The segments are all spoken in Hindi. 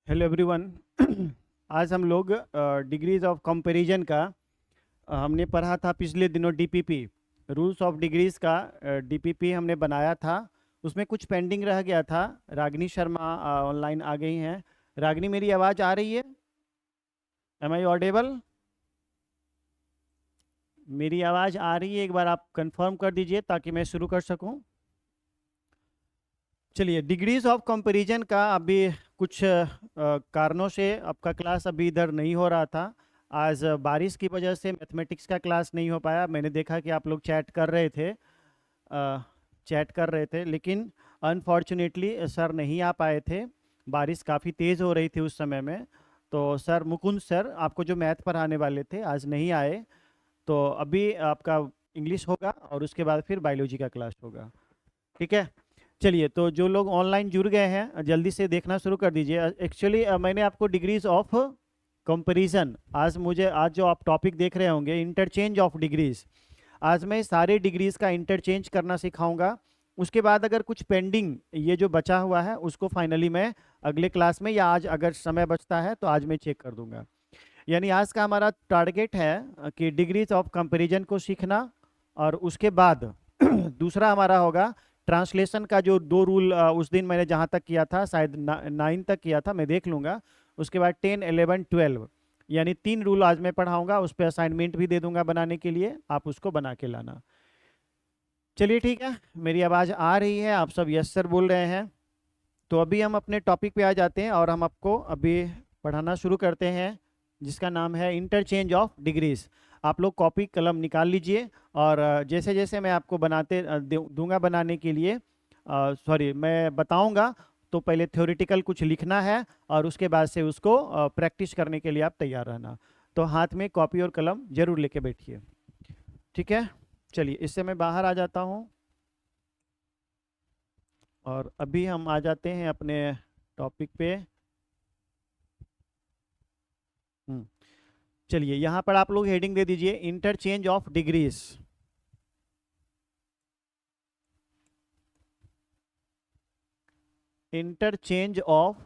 Hello everyone. आज हम लोग डिग्रीज ऑफ कंपैरिजन का हमने पढ़ा था पिछले दिनों डीपीपी रूल्स ऑफ डिग्रीज का। डीपीपी हमने बनाया था, उसमें कुछ पेंडिंग रह गया था। रागिनी शर्मा ऑनलाइन आ गई हैं। रागिनी, मेरी आवाज़ आ रही है? M I audible? मेरी आवाज़ आ रही है? एक बार आप कंफर्म कर दीजिए ताकि मैं शुरू कर सकूं। चलिए, डिग्रीज ऑफ कंपैरिजन का अभी कुछ कारणों से आपका क्लास अभी इधर नहीं हो रहा था। आज बारिश की वजह से मैथमेटिक्स का क्लास नहीं हो पाया। मैंने देखा कि आप लोग चैट कर रहे थे, लेकिन अनफॉर्चुनेटली सर नहीं आ पाए थे। बारिश काफ़ी तेज़ हो रही थी उस समय में। तो सर मुकुंद सर, आपको जो मैथ पढ़ाने वाले थे, आज नहीं आए। तो अभी आपका इंग्लिश होगा और उसके बाद फिर बायोलॉजी का क्लास होगा। ठीक है। चलिए, तो जो लोग ऑनलाइन जुड़ गए हैं जल्दी से देखना शुरू कर दीजिए। एक्चुअली मैंने आपको डिग्रीज ऑफ कंपैरिजन, आज जो आप टॉपिक देख रहे होंगे, इंटरचेंज ऑफ डिग्रीज, आज मैं सारे डिग्रीज का इंटरचेंज करना सिखाऊंगा। उसके बाद अगर कुछ पेंडिंग ये जो बचा हुआ है उसको फाइनली मैं अगले क्लास में, या आज अगर समय बचता है तो आज मैं चेक कर दूंगा। यानी आज का हमारा टारगेट है कि डिग्रीज ऑफ कंपैरिजन को सीखना, और उसके बाद दूसरा हमारा होगा ट्रांसलेशन का। जो दो रूल उस दिन मैंने जहाँ तक किया था, शायद 9 तक किया था, मैं देख लूँगा। उसके बाद 10, 11, 12, यानी 3 रूल आज मैं पढ़ाऊँगा। उस पर असाइनमेंट भी दे दूंगा बनाने के लिए, आप उसको बना के लाना। चलिए ठीक है, मेरी आवाज़ आ रही है, आप सब यस सर बोल रहे हैं। तो अभी हम अपने टॉपिक पे आ जाते हैं और हम आपको अभी पढ़ाना शुरू करते हैं, जिसका नाम है इंटरचेंज ऑफ डिग्रीज। आप लोग कॉपी कलम निकाल लीजिए, और जैसे जैसे मैं आपको दूंगा बनाने के लिए, सॉरी मैं बताऊंगा, तो पहले थ्योरेटिकल कुछ लिखना है और उसके बाद से उसको प्रैक्टिस करने के लिए आप तैयार रहना। तो हाथ में कॉपी और कलम जरूर लेके बैठिए। ठीक है। चलिए, इससे मैं बाहर आ जाता हूँ और अभी हम आ जाते हैं अपने टॉपिक पे। हम्म, चलिए, यहाँ पर आप लोग हेडिंग दे दीजिए interchange of degrees. Interchange of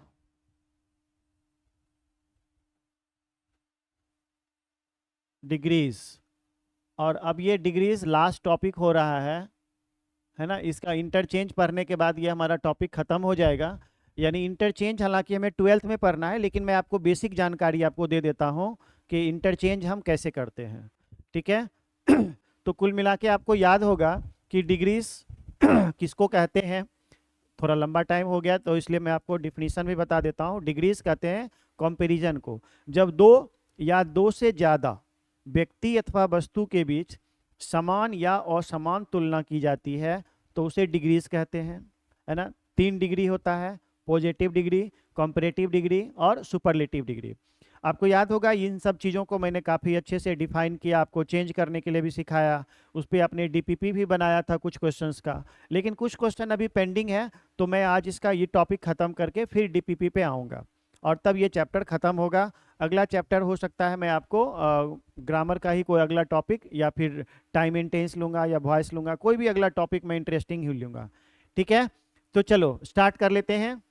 degrees. और अब ये डिग्रीज लास्ट टॉपिक हो रहा है ना। इसका इंटरचेंज पढ़ने के बाद ये हमारा टॉपिक खत्म हो जाएगा। यानी इंटरचेंज हालांकि हमें 12th में पढ़ना है, लेकिन मैं आपको बेसिक जानकारी आपको दे देता हूँ कि इंटरचेंज हम कैसे करते हैं। ठीक है। तो कुल मिला के आपको याद होगा कि डिग्रीज किसको कहते हैं। थोड़ा लंबा टाइम हो गया तो इसलिए मैं आपको डिफिनीशन भी बता देता हूँ। डिग्रीज कहते हैं कंपैरिजन को, जब दो या दो से ज़्यादा व्यक्ति अथवा वस्तु के बीच समान या असमान तुलना की जाती है तो उसे डिग्रीज कहते हैं, है ना। 3 डिग्री होता है: पॉजिटिव डिग्री, कंपैरेटिव डिग्री और सुपरलेटिव डिग्री। आपको याद होगा इन सब चीज़ों को मैंने काफ़ी अच्छे से डिफाइन किया, आपको चेंज करने के लिए भी सिखाया। उस पर आपने डीपीपी भी बनाया था कुछ क्वेश्चंस का, लेकिन कुछ क्वेश्चन अभी पेंडिंग है। तो मैं आज इसका ये टॉपिक ख़त्म करके फिर डीपीपी पे आऊँगा, और तब ये चैप्टर ख़त्म होगा। अगला चैप्टर हो सकता है मैं आपको ग्रामर का ही कोई अगला टॉपिक, या फिर टाइम एंड टेंस लूँगा, या वॉइस लूँगा, कोई भी अगला टॉपिक मैं इंटरेस्टिंग ही लूँगा। ठीक है। तो चलो स्टार्ट कर लेते हैं।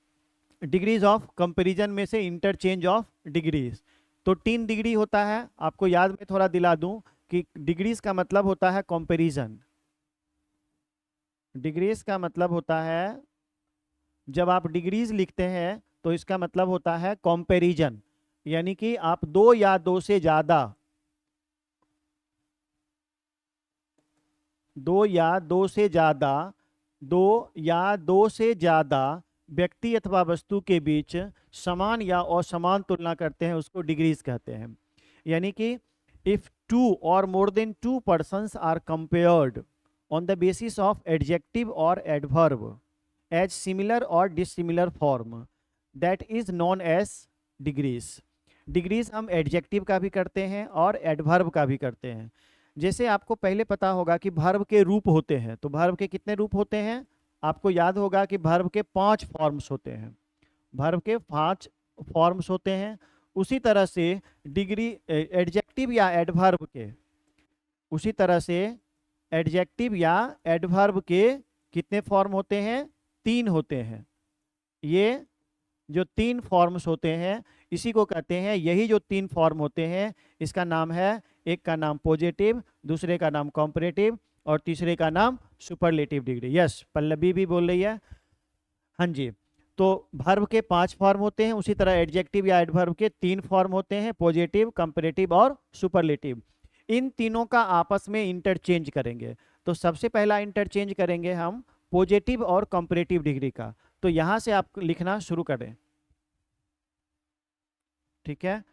डिग्रीज ऑफ कंपैरिजन में से इंटरचेंज ऑफ डिग्रीज। तो 3 डिग्री होता है, आपको याद में थोड़ा दिला दूं कि डिग्रीज का मतलब होता है कंपैरिजन। डिग्रीज का मतलब होता है, जब आप डिग्रीज लिखते हैं तो इसका मतलब होता है कंपैरिजन, यानी कि आप दो या दो से ज्यादा, दो या दो से ज्यादा, दो या दो से ज्यादा व्यक्ति अथवा वस्तु के बीच समान या असमान तुलना करते हैं, उसको डिग्रीज कहते हैं। यानी कि इफ टू और more than two persons are compared on the basis of adjective और एडवर्ब एज सिमिलर और dissimilar form, that is known as degrees. Degrees हम एडजेक्टिव का भी करते हैं और एडवर्ब का भी करते हैं। जैसे आपको पहले पता होगा कि वर्ब के रूप होते हैं, तो वर्ब के कितने रूप होते हैं? आपको याद होगा कि वर्ब के 5 फॉर्म्स होते हैं। वर्ब के 5 फॉर्म्स होते हैं। उसी तरह से डिग्री एडजेक्टिव या एडवर्ब के, उसी तरह से एडजेक्टिव या एडवर्ब के कितने फॉर्म होते हैं? 3 होते हैं। ये जो 3 फॉर्म्स होते हैं इसी को कहते हैं, यही जो 3 फॉर्म होते हैं इसका नाम है, एक का नाम पॉजिटिव, दूसरे का नाम कॉम्परेटिव और तीसरे का नाम सुपरलेटिव डिग्री। यस, पल्लवी भी बोल रही है। हाँ जी। तो वर्ब के 5 फॉर्म होते हैं, उसी तरह एडजेक्टिव या एडवर्ब के 3 फॉर्म होते हैं, पॉजिटिव, कंपैरेटिव और सुपरलेटिव। इन तीनों का आपस में इंटरचेंज करेंगे। तो सबसे पहला इंटरचेंज करेंगे हम पॉजिटिव और कंपैरेटिव डिग्री का। तो यहां से आप लिखना शुरू करें, ठीक है।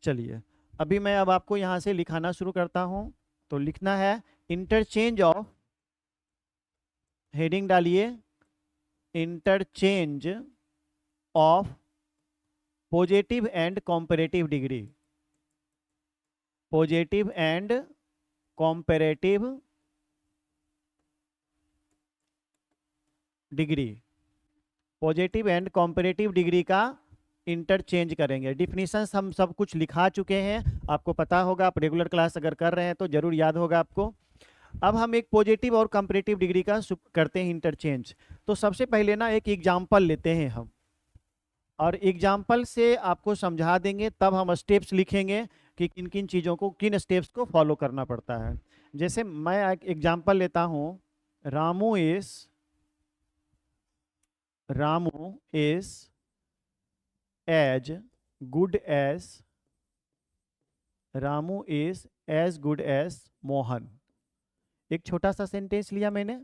चलिए, अभी मैं अब आपको यहां से लिखाना शुरू करता हूं। तो लिखना है इंटरचेंज ऑफ, हेडिंग डालिए interchange of positive and comparative degree, positive and comparative degree, positive and comparative degree का इंटरचेंज करेंगे। डिफिनीशंस हम सब कुछ लिखा चुके हैं, आपको पता होगा, आप रेगुलर क्लास अगर कर रहे हैं तो जरूर याद होगा आपको। अब हम एक पॉजिटिव और कंपैरेटिव डिग्री का करते हैं इंटरचेंज। तो सबसे पहले ना एक एग्जाम्पल लेते हैं हम, और एग्जाम्पल से आपको समझा देंगे, तब हम स्टेप्स लिखेंगे कि किन किन चीज़ों को, किन स्टेप्स को फॉलो करना पड़ता है। जैसे मैं एक एग्जाम्पल लेता हूँ, Ramu is as good as, Ramu is as good as Mohan. एक छोटा सा सेंटेंस लिया मैंने।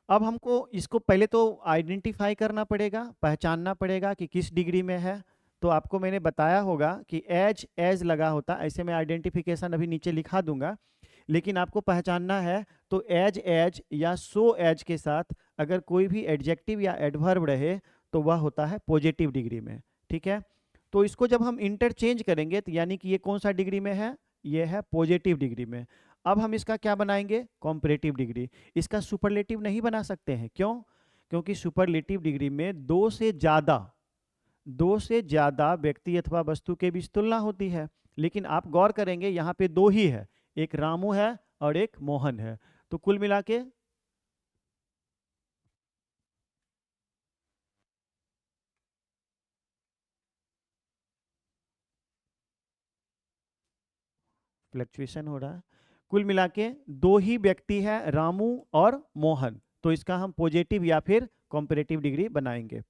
अब हमको इसको पहले तो आइडेंटिफाई करना पड़ेगा, पहचानना पड़ेगा कि किस डिग्री में है। तो आपको मैंने बताया होगा कि एज लगा होता, ऐसे मैं आइडेंटिफिकेशन अभी नीचे लिखा दूंगा, लेकिन आपको पहचानना है। तो एज या सो एज के साथ अगर कोई भी एडजेक्टिव या एडवर्ब रहे तो वह होता है पॉजिटिव डिग्री में, ठीक है। तो इसको जब हम इंटरचेंज करेंगे तो यानी कि ये कौन सा डिग्री में है, ये है पॉजिटिव डिग्री में। अब हम इसका क्या बनाएंगे, कॉम्परेटिव डिग्री। इसका सुपरलेटिव नहीं बना सकते हैं, क्यों? क्योंकि सुपरलेटिव डिग्री में दो से ज्यादा व्यक्ति अथवा वस्तु के बीच तुलना होती है। लेकिन आप गौर करेंगे यहाँ पे दो ही है, एक रामू है और एक मोहन है। तो कुल मिला के फ्लक्चुएशन हो रहा है, कुल मिला के दो ही व्यक्ति है, रामू और मोहन। तो इसका हम पॉजिटिव या फिर कॉम्परेटिव डिग्री बनाएंगे।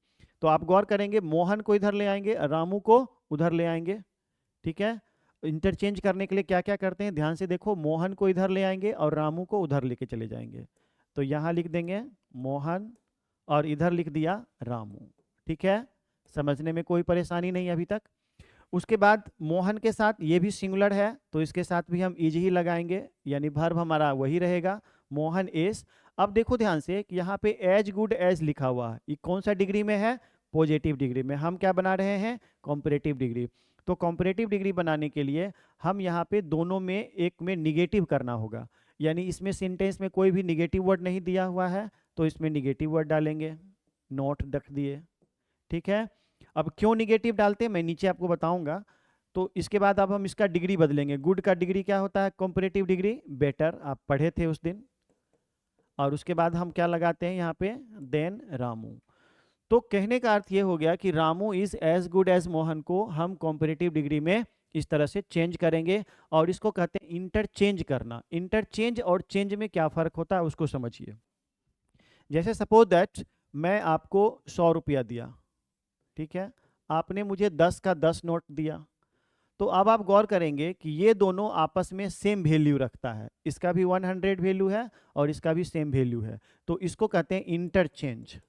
तो आप गौर करेंगे, मोहन को इधर ले आएंगे, रामू को उधर ले आएंगे, ठीक है। इंटरचेंज करने के लिए क्या क्या करते हैं ध्यान से देखो, मोहन को इधर ले आएंगे और रामू को उधर लेके चले जाएंगे। तो यहाँ लिख देंगे मोहन और इधर लिख दिया रामू, ठीक है। समझने में कोई परेशानी नहीं अभी तक। उसके बाद मोहन के साथ ये भी सिंगुलर है तो इसके साथ भी हम इज ही लगाएंगे, यानी वर्ब हमारा वही रहेगा, मोहन इज। अब देखो ध्यान से कि यहाँ पे एज गुड एज लिखा हुआ है, ये कौन सा डिग्री में है, पॉजिटिव डिग्री में। हम क्या बना रहे हैं, कॉम्परेटिव डिग्री। तो कॉम्परेटिव डिग्री बनाने के लिए हम यहाँ पे दोनों में एक में निगेटिव करना होगा, यानी इसमें सेंटेंस में कोई भी निगेटिव वर्ड नहीं दिया हुआ है तो इसमें निगेटिव वर्ड डालेंगे, नोट रख दिए, ठीक है। अब क्यों निगेटिव डालते हैं मैं नीचे आपको बताऊंगा। तो इसके बाद अब हम इसका डिग्री बदलेंगे। गुड का डिग्री क्या होता है, कंपैरेटिव डिग्री बेटर, आप पढ़े थे उस दिन। और उसके बाद हम क्या लगाते हैं यहाँ पे, देन रामू। तो कहने का अर्थ ये हो गया कि Ramu is as good as Mohan को हम कंपैरेटिव डिग्री में इस तरह से चेंज करेंगे, और इसको कहते हैं इंटरचेंज करना। इंटरचेंज और चेंज में क्या फर्क होता है उसको समझिए। जैसे सपोज दैट मैं आपको 100 रुपया दिया, ठीक है, आपने मुझे 10 का 10 नोट दिया। तो अब आप गौर करेंगे कि ये दोनों आपस में सेम वैल्यू रखता है, इसका भी 100 वैल्यू है और इसका भी सेम वैल्यू है। तो इसको कहते हैं इंटरचेंज।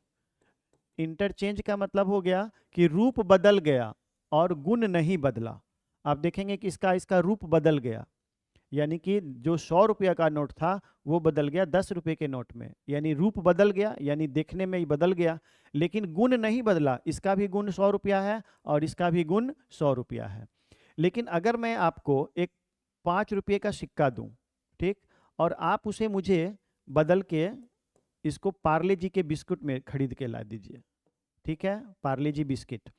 इंटरचेंज का मतलब हो गया कि रूप बदल गया और गुण नहीं बदला। आप देखेंगे कि इसका रूप बदल गया, यानी कि जो 100 रुपया का नोट था वो बदल गया 10 रुपये के नोट में, यानी रूप बदल गया, यानी देखने में ही बदल गया, लेकिन गुण नहीं बदला। इसका भी गुण 100 रुपया है और इसका भी गुण 100 रुपया है। लेकिन अगर मैं आपको एक 5 रुपये का सिक्का दूं, ठीक, और आप उसे मुझे बदल के इसको पार्ले जी के बिस्कुट में खरीद के ला दीजिए, ठीक है, पार्ले जी बिस्किट।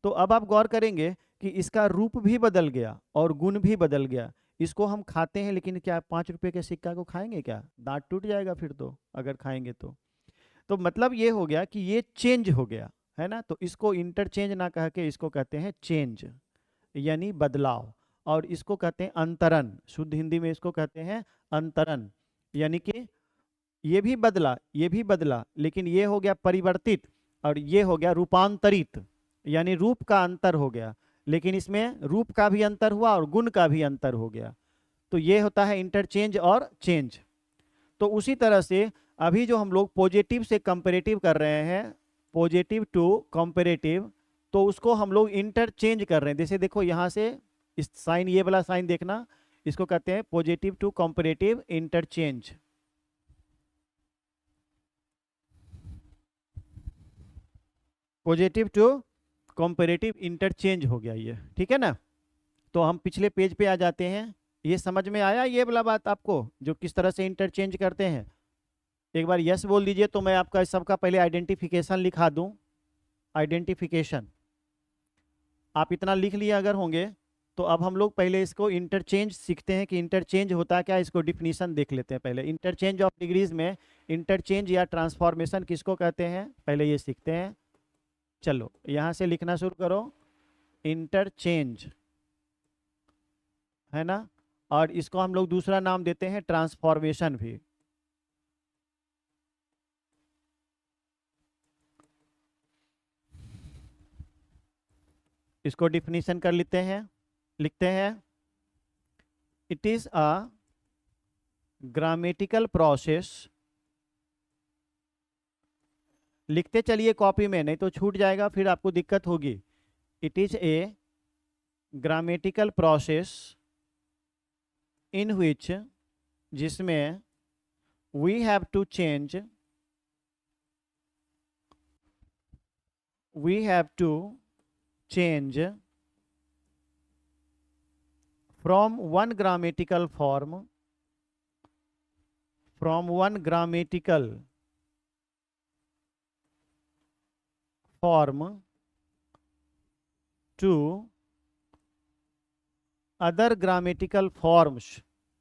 तो अब आप गौर करेंगे कि इसका रूप भी बदल गया और गुण भी बदल गया। इसको हम खाते हैं, लेकिन क्या 5 रुपये के सिक्का को खाएंगे, क्या दांत टूट जाएगा फिर तो अगर खाएंगे तो मतलब ये हो गया कि ये चेंज हो गया। है ना। तो इसको इंटरचेंज ना कह के इसको कहते हैं चेंज, यानी बदलाव। और इसको कहते हैं अंतरण, शुद्ध हिंदी में इसको कहते हैं अंतरण। यानी कि ये भी बदला, ये भी बदला, लेकिन ये हो गया परिवर्तित और ये हो गया रूपांतरित, यानी रूप का अंतर हो गया, लेकिन इसमें रूप का भी अंतर हुआ और गुण का भी अंतर हो गया। तो ये होता है इंटरचेंज और चेंज। तो उसी तरह से अभी जो हम लोग पॉजिटिव से कंपेरेटिव कर रहे हैं, पॉजिटिव टू कंपेरेटिव, तो उसको हम लोग इंटरचेंज कर रहे हैं। जैसे देखो यहाँ से इस साइन, ये वाला साइन देखना, इसको कहते हैं positive to comparative interchange. Positive to comparative interchange हो गया ये, ठीक है ना। तो हम पिछले पेज पे आ जाते हैं। ये समझ में आया ये वाला बात आपको, जो किस तरह से इंटरचेंज करते हैं? एक बार यस बोल दीजिए तो मैं आपका सबका पहले आइडेंटिफिकेशन लिखा दूं। आइडेंटिफिकेशन आप इतना लिख लिए अगर होंगे, तो अब हम लोग पहले इसको इंटरचेंज सीखते हैं कि इंटरचेंज होता क्या है। इसको डिफिनीशन देख लेते हैं पहले। इंटरचेंज ऑफ डिग्रीज में इंटरचेंज या ट्रांसफॉर्मेशन किसको कहते हैं, पहले ये सीखते हैं। चलो यहाँ से लिखना शुरू करो, इंटरचेंज, है ना। और इसको हम लोग दूसरा नाम देते हैं ट्रांसफॉर्मेशन भी। इसको डिफिनीशन कर लेते हैं, लिखते हैं। It is a grammatical process, लिखते चलिए कॉपी में, नहीं तो छूट जाएगा फिर आपको दिक्कत होगी। It is a grammatical process in which, जिसमें we have to change, we have to change from one grammatical form, from one grammatical form to other grammatical forms,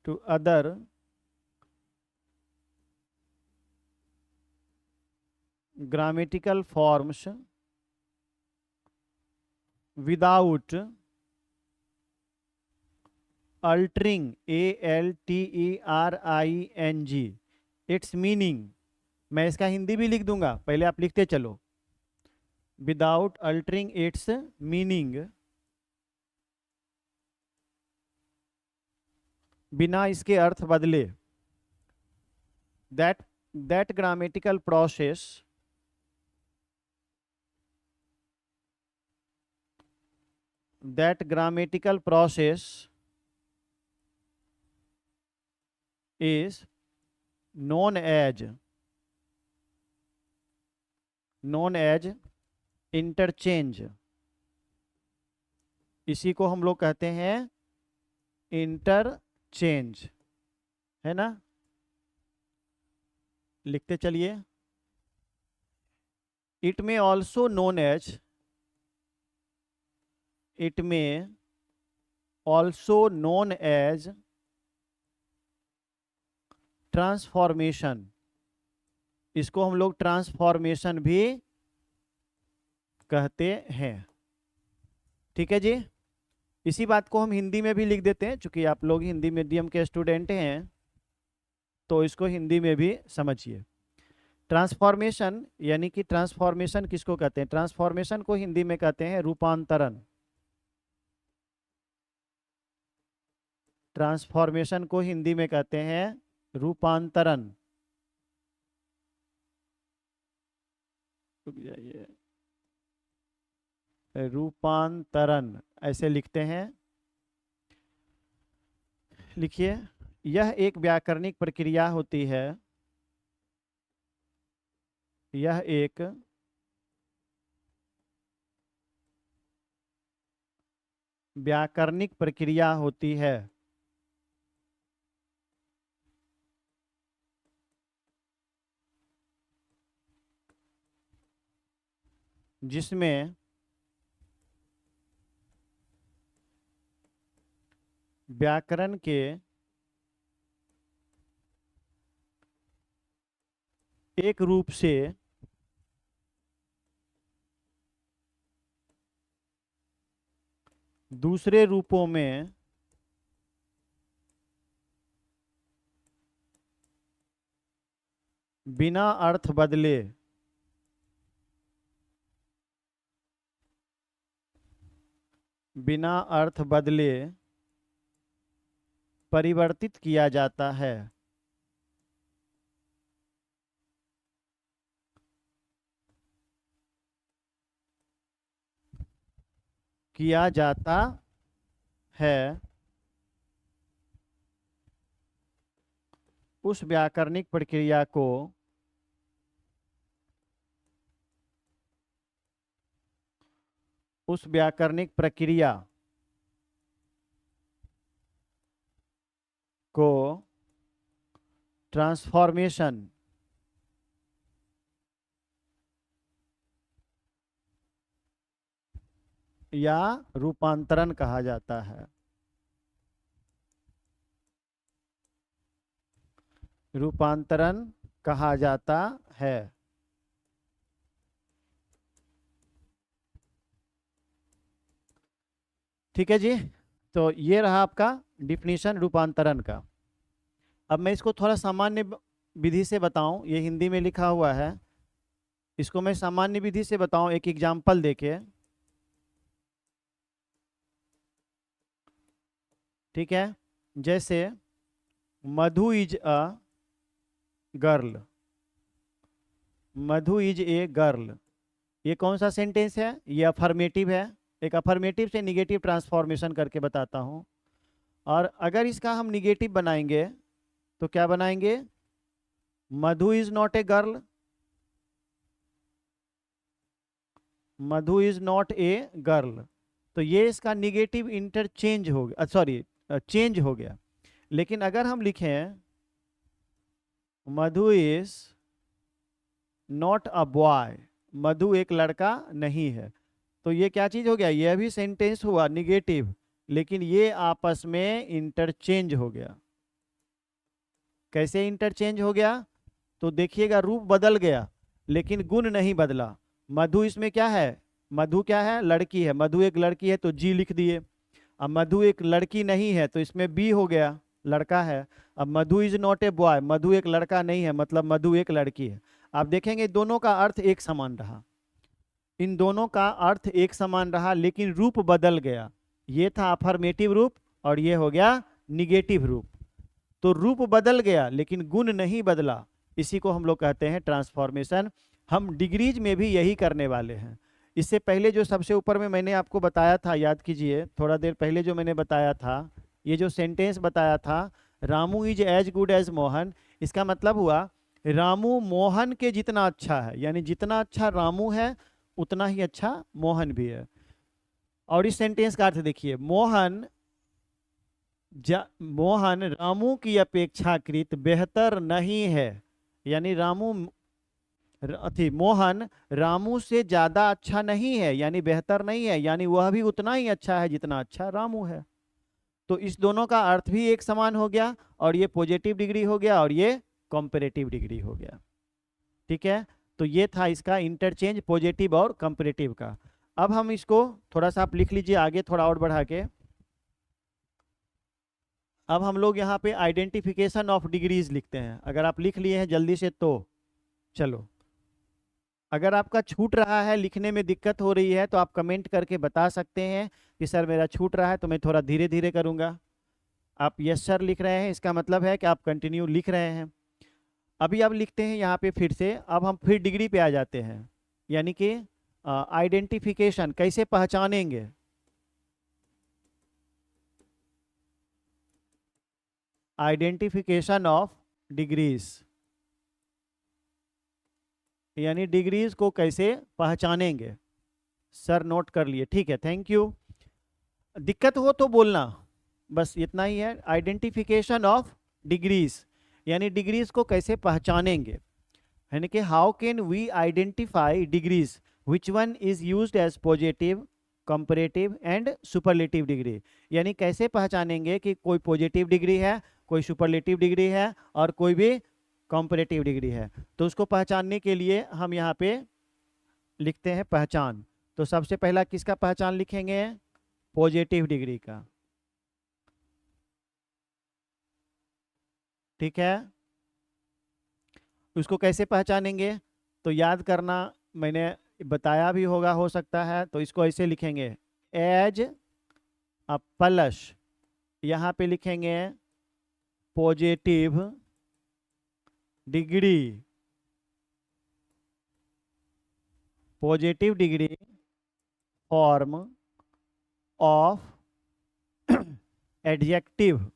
to other grammatical forms without altering, ALTERING, it's meaning. मैं इसका हिंदी भी लिख दूंगा, पहले आप लिखते चलो। विदाउट अल्टरिंग इट्स मीनिंग, बिना इसके अर्थ बदले। That grammatical process, that grammatical process is known as interchange. इसी को हम लोग कहते हैं इंटरचेंज, है ना। लिखते चलिए। इट में ऑल्सो नोन एज, इट में ऑल्सो नोन एज ट्रांसफॉर्मेशन, इसको हम लोग ट्रांसफॉर्मेशन भी कहते हैं, ठीक है जी। इसी बात को हम हिंदी में भी लिख देते हैं, क्योंकि आप लोग हिंदी मीडियम के स्टूडेंट हैं, तो इसको हिंदी में भी समझिए। ट्रांसफॉर्मेशन, यानी कि ट्रांसफॉर्मेशन किसको कहते हैं? ट्रांसफॉर्मेशन को हिंदी में कहते हैं रूपांतरण। ट्रांसफॉर्मेशन को हिंदी में कहते हैं रूपांतरण। रुक जाइए, रूपांतरण ऐसे लिखते हैं। लिखिए, यह एक व्याकरणिक प्रक्रिया होती है, यह एक व्याकरणिक प्रक्रिया होती है जिसमें व्याकरण के एक रूप से दूसरे रूपों में बिना अर्थ बदले बिना अर्थ बदले परिवर्तित किया जाता है। किया जाता है उस व्याकरणिक प्रक्रिया को उस व्याकरणिक प्रक्रिया को ट्रांसफॉर्मेशन या रूपांतरण कहा जाता है। रूपांतरण कहा जाता है। ठीक है जी, तो ये रहा आपका डिफिनीशन रूपांतरण का। अब मैं इसको थोड़ा सामान्य विधि से बताऊं, ये हिंदी में लिखा हुआ है, इसको मैं सामान्य विधि से बताऊं एक एग्जाम्पल देके। ठीक है, जैसे Madhu is a girl, Madhu is a girl, ये कौन सा सेंटेंस है? ये अफर्मेटिव है। एक अफर्मेटिव से निगेटिव ट्रांसफॉर्मेशन करके बताता हूं। और अगर इसका हम निगेटिव बनाएंगे तो क्या बनाएंगे? Madhu is not a girl, Madhu is not a girl, तो ये इसका निगेटिव इंटरचेंज हो गया, सॉरी चेंज हो गया। लेकिन अगर हम लिखें मधु इज नॉट अ बॉय, मधु एक लड़का नहीं है, तो ये क्या चीज हो गया? ये भी सेंटेंस हुआ निगेटिव, लेकिन ये आपस में इंटरचेंज हो गया। कैसे इंटरचेंज हो गया? तो देखिएगा, रूप बदल गया लेकिन गुण नहीं बदला। मधु इसमें क्या है? मधु क्या है? लड़की है। मधु एक लड़की है तो जी लिख दिए। अब मधु एक लड़की नहीं है तो इसमें बी हो गया, लड़का है। अब मधु इज नॉट ए बॉय, मधु एक लड़का नहीं है मतलब मधु एक लड़की है। आप देखेंगे दोनों का अर्थ एक समान रहा, इन दोनों का अर्थ एक समान रहा, लेकिन रूप बदल गया। ये था अफर्मेटिव रूप और ये हो गया निगेटिव रूप। तो रूप बदल गया लेकिन गुण नहीं बदला, इसी को हम लोग कहते हैं ट्रांसफॉर्मेशन। हम डिग्रीज में भी यही करने वाले हैं। इससे पहले जो सबसे ऊपर में मैंने आपको बताया था, याद कीजिए थोड़ा देर पहले जो मैंने बताया था, ये जो सेंटेंस बताया था, Ramu is as good as Mohan, इसका मतलब हुआ रामू मोहन के जितना अच्छा है, यानी जितना अच्छा रामू है उतना ही अच्छा मोहन भी है। और इस सेंटेंस का अर्थ देखिए, मोहन मोहन रामू की अपेक्षाकृत बेहतर नहीं है, यानी मोहन रामू से ज्यादा अच्छा नहीं है, यानी बेहतर नहीं है, यानी वह भी उतना ही अच्छा है जितना अच्छा रामू है। तो इस दोनों का अर्थ भी एक समान हो गया, और ये पॉजिटिव डिग्री हो गया और ये कंपैरेटिव डिग्री हो गया। ठीक है, तो ये था इसका इंटरचेंज पॉजिटिव और कंपैरेटिव का। अब हम इसको थोड़ा सा आप लिख लीजिए आगे, थोड़ा और बढ़ा के। अब हम लोग यहाँ पे आइडेंटिफिकेशन ऑफ डिग्रीज लिखते हैं। अगर आप लिख लिए हैं जल्दी से तो चलो, अगर आपका छूट रहा है, लिखने में दिक्कत हो रही है, तो आप कमेंट करके बता सकते हैं कि सर मेरा छूट रहा है, तो मैं थोड़ा धीरे धीरे करूँगा। आप यस सर लिख रहे हैं, इसका मतलब है कि आप कंटिन्यू लिख रहे हैं। अभी आप लिखते हैं यहाँ पे फिर से, अब हम फिर डिग्री पे आ जाते हैं, यानी कि आइडेंटिफिकेशन कैसे पहचानेंगे। आइडेंटिफिकेशन ऑफ डिग्रीज, यानी डिग्रीज को कैसे पहचानेंगे। सर नोट कर लिए, ठीक है, थैंक यू। दिक्कत हो तो बोलना, बस इतना ही है। आइडेंटिफिकेशन ऑफ डिग्रीज, यानी डिग्रीज को कैसे पहचानेंगे, यानी कि how can we identify degrees, which one is used as positive, comparative and superlative degree. यानी कैसे पहचानेंगे कि कोई पॉजिटिव डिग्री है, कोई सुपरलेटिव डिग्री है और कोई भी कंपैरेटिव डिग्री है। तो उसको पहचानने के लिए हम यहाँ पे लिखते हैं पहचान। तो सबसे पहला किसका पहचान लिखेंगे? पॉजिटिव डिग्री का। ठीक है, उसको कैसे पहचानेंगे? तो याद करना, मैंने बताया भी होगा, हो सकता है, तो इसको ऐसे लिखेंगे, एज अ प्लस, यहाँ पे लिखेंगे positive degree, positive degree form of adjective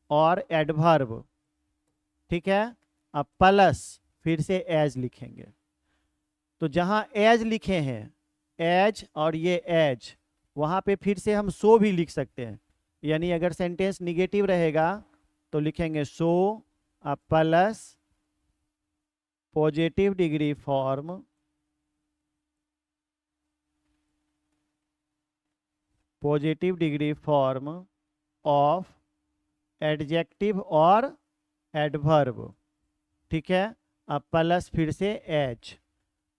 और एडवर्ब। ठीक है, अब प्लस फिर से एज लिखेंगे। तो जहां एज लिखे हैं, एज और ये एज, वहां पे फिर से हम सो भी लिख सकते हैं। यानी अगर सेंटेंस निगेटिव रहेगा तो लिखेंगे so plus positive degree form, positive degree form of adjective और एडवर्ब। ठीक है, अब प्लस फिर से एज।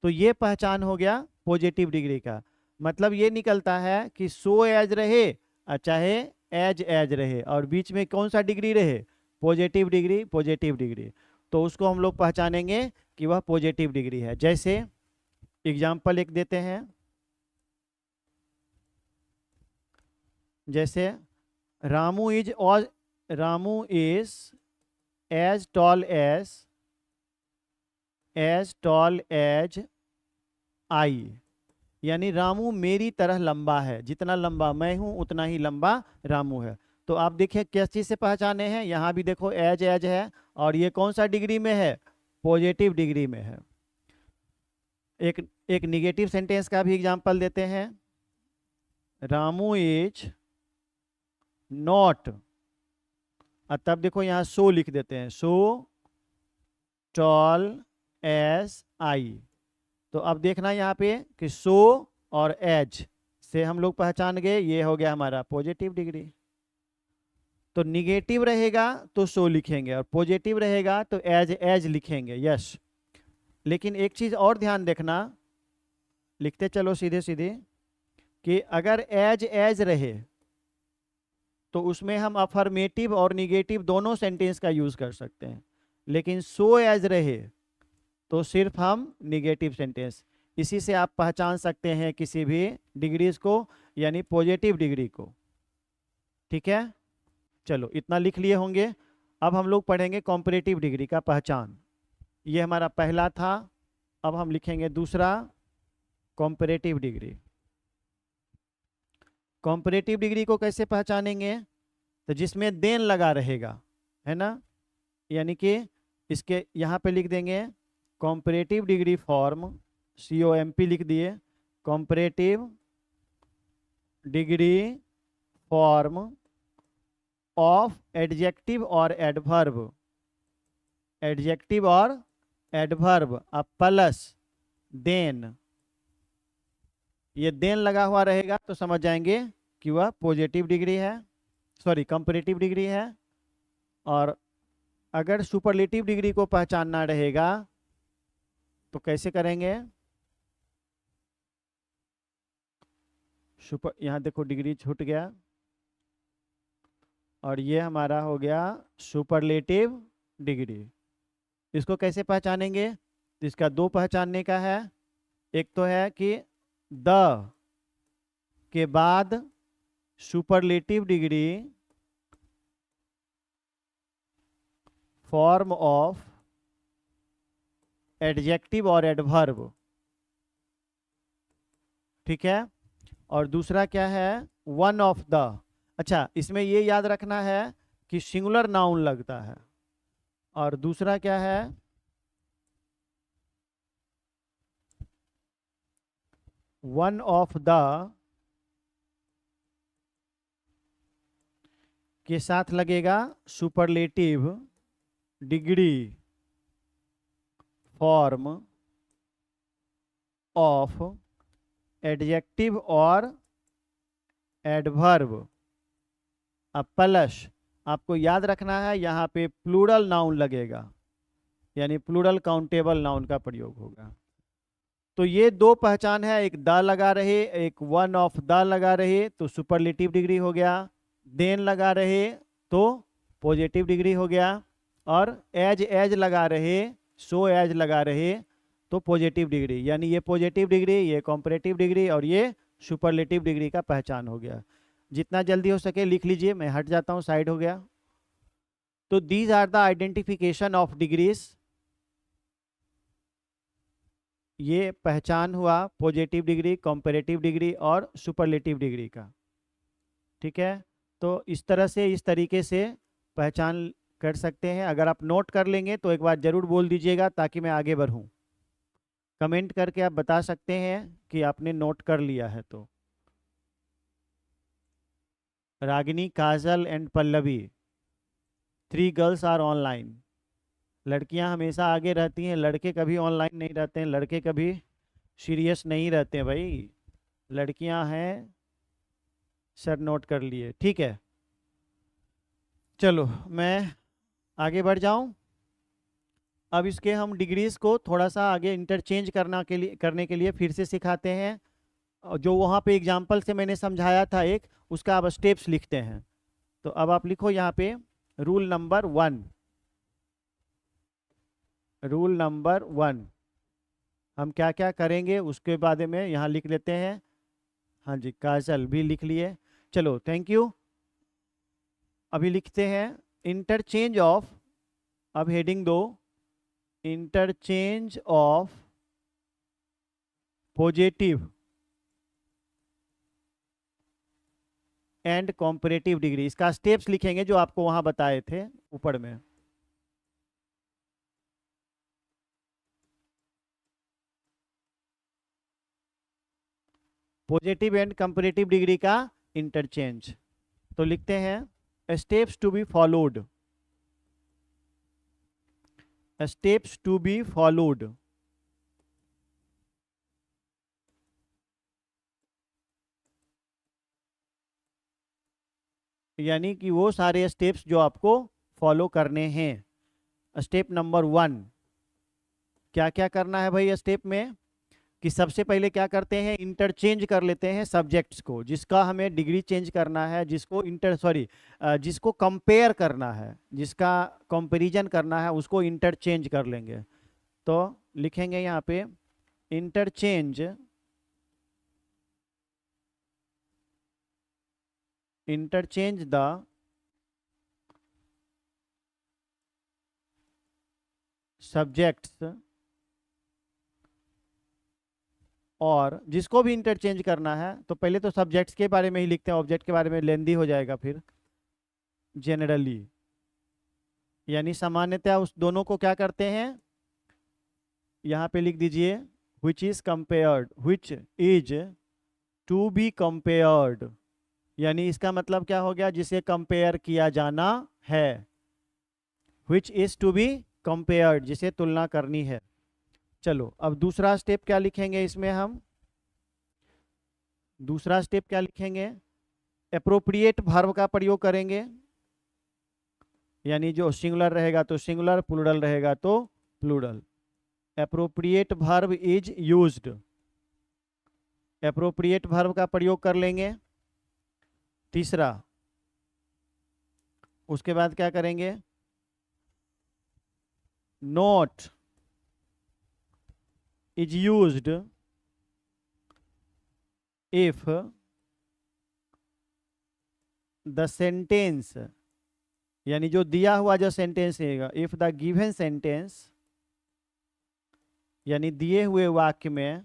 तो ये पहचान हो गया पॉजिटिव डिग्री का। मतलब ये निकलता है कि सो एज रहे और चाहे एज एज रहे, और बीच में कौन सा डिग्री रहे? Positive degree, positive degree. तो उसको हम लोग पहचानेंगे कि वह पॉजिटिव डिग्री है। जैसे एग्जाम्पल एक देते हैं, जैसे Ramu is as tall as I, यानी रामू मेरी तरह लंबा है, जितना लंबा मैं हूं उतना ही लंबा रामू है। तो आप देखिए किस चीज से पहचाने हैं, यहाँ भी देखो एज एज है, और ये कौन सा डिग्री में है? पॉजिटिव डिग्री में है। एक एक निगेटिव सेंटेंस का भी एग्जांपल देते हैं, रामू इज नॉट, तब देखो यहाँ सो लिख देते हैं, सो टॉल एज आई। तो अब देखना यहाँ पे कि सो और एज से हम लोग पहचान गए, ये हो गया हमारा पॉजिटिव डिग्री। तो निगेटिव रहेगा तो सो लिखेंगे, और पॉजिटिव रहेगा तो एज एज लिखेंगे। यस, लेकिन एक चीज और ध्यान देखना, लिखते चलो सीधे सीधे, कि अगर एज एज रहे तो उसमें हम अफर्मेटिव और निगेटिव दोनों सेंटेंस का यूज कर सकते हैं, लेकिन सो एज रहे तो सिर्फ हम निगेटिव सेंटेंस। इसी से आप पहचान सकते हैं किसी भी डिग्रीज को, यानी पॉजिटिव डिग्री को। ठीक है, चलो इतना लिख लिए होंगे। अब हम लोग पढ़ेंगे कॉम्परेटिव डिग्री का पहचान। ये हमारा पहला था, अब हम लिखेंगे दूसरा, कॉम्परेटिव डिग्री। कॉम्परेटिव डिग्री को कैसे पहचानेंगे? तो जिसमें देन लगा रहेगा, है ना, यानी कि इसके यहाँ पे लिख देंगे कॉम्परेटिव डिग्री फॉर्म, COMP लिख दिए, comparative degree form of adjective और एडवर्ब, एडजेक्टिव और एडवर्ब अब प्लस देन। ये देन लगा हुआ रहेगा तो समझ जाएंगे कि वह पॉजिटिव डिग्री है, सॉरी कंपैरेटिव डिग्री है। और अगर सुपरलेटिव डिग्री को पहचानना रहेगा तो कैसे करेंगे? सुपर, यहाँ देखो डिग्री छूट गया, और ये हमारा हो गया सुपरलेटिव डिग्री। इसको कैसे पहचानेंगे? तो इसका दो पहचानने का है। एक तो है कि द के बाद superlative degree form of adjective और एडवर्ब। ठीक है, और दूसरा क्या है? One of the. अच्छा, इसमें ये याद रखना है कि सिंगुलर नाउन लगता है। और दूसरा क्या है? वन ऑफ द के साथ लगेगा superlative degree form of adjective और एडवर्ब। अब प्लस आपको याद रखना है, यहाँ पे प्लूरल नाउन लगेगा, यानी प्लूरल काउंटेबल नाउन का प्रयोग होगा। तो ये दो पहचान है, एक द लगा रहे, एक वन ऑफ द लगा रहे तो सुपरलेटिव डिग्री हो गया, देन लगा रहे तो पॉजिटिव डिग्री हो गया, और एज लगा रहे, सो एज लगा रहे तो पॉजिटिव डिग्री। यानी ये पॉजिटिव डिग्री, ये कॉम्परेटिव डिग्री और ये सुपरलेटिव डिग्री का पहचान हो गया। जितना जल्दी हो सके लिख लीजिए, मैं हट जाता हूँ, साइड हो गया। तो these are the identification of degrees. ये पहचान हुआ पॉजिटिव डिग्री, कॉम्परेटिव डिग्री और सुपरलेटिव डिग्री का। ठीक है, तो इस तरह से, इस तरीके से पहचान कर सकते हैं। अगर आप नोट कर लेंगे तो एक बार जरूर बोल दीजिएगा ताकि मैं आगे बढ़ूं। कमेंट करके आप बता सकते हैं कि आपने नोट कर लिया है। तो Ragini, Kajal and Pallavi, 3 girls are online. लड़कियां हमेशा आगे रहती हैं, लड़के कभी ऑनलाइन नहीं रहते हैं, लड़के कभी सीरियस नहीं रहते हैं भाई। लड़कियां हैं, सर नोट कर लिए। ठीक है, चलो मैं आगे बढ़ जाऊं। अब इसके हम डिग्रीज को थोड़ा सा आगे इंटरचेंज करने के लिए फिर से सिखाते हैं। और जो वहाँ पे एग्जाम्पल से मैंने समझाया था एक, उसका अब स्टेप्स लिखते हैं। तो अब आप लिखो यहाँ पे रूल नंबर 1। रूल नंबर 1 हम क्या क्या करेंगे उसके बारे में यहाँ लिख लेते हैं। हाँ जी, काजल भी लिख लिए, चलो थैंक यू। अभी लिखते हैं इंटरचेंज ऑफ, अब हेडिंग दो, interchange of positive and comparative degree. इसका स्टेप्स लिखेंगे जो आपको वहां बताए थे ऊपर में। पॉजिटिव एंड कंपैरेटिव डिग्री का इंटरचेंज। तो लिखते हैं steps to be followed, steps to be followed. यानी कि वो सारे स्टेप्स जो आपको फॉलो करने हैं। स्टेप नंबर 1, क्या क्या करना है भाई स्टेप में, कि सबसे पहले क्या करते हैं, इंटरचेंज कर लेते हैं सब्जेक्ट्स को। जिसका हमें डिग्री चेंज करना है, जिसको जिसको कंपेयर करना है, जिसका कंपैरिजन करना है, उसको इंटरचेंज कर लेंगे। तो लिखेंगे यहाँ पे इंटरचेंज, इंटरचेंज द सब्जेक्ट्स, और जिसको भी इंटरचेंज करना है तो पहले तो सब्जेक्ट्स के बारे में ही लिखते हैं, ऑब्जेक्ट के बारे में लेंदी हो जाएगा फिर। जनरली यानी सामान्यतः उस दोनों को क्या करते हैं, यहाँ पे लिख दीजिए which is compared, which is to be compared। यानी इसका मतलब क्या हो गया, जिसे कंपेयर किया जाना है। which is to be compared, जिसे तुलना करनी है। चलो अब दूसरा स्टेप क्या लिखेंगे इसमें हम, दूसरा स्टेप क्या लिखेंगे, एप्रोप्रिएट वर्ब का प्रयोग करेंगे। यानी जो सिंगुलर रहेगा तो सिंगुलर, प्लूरल रहेगा तो plural. Appropriate verb is used, appropriate verb का प्रयोग कर लेंगे। तीसरा, उसके बाद क्या करेंगे, not is used if the sentence, यानी जो दिया हुआ जो सेंटेंस रहेगा, इफ द गिवन सेंटेंस, यानी दिए हुए वाक्य में,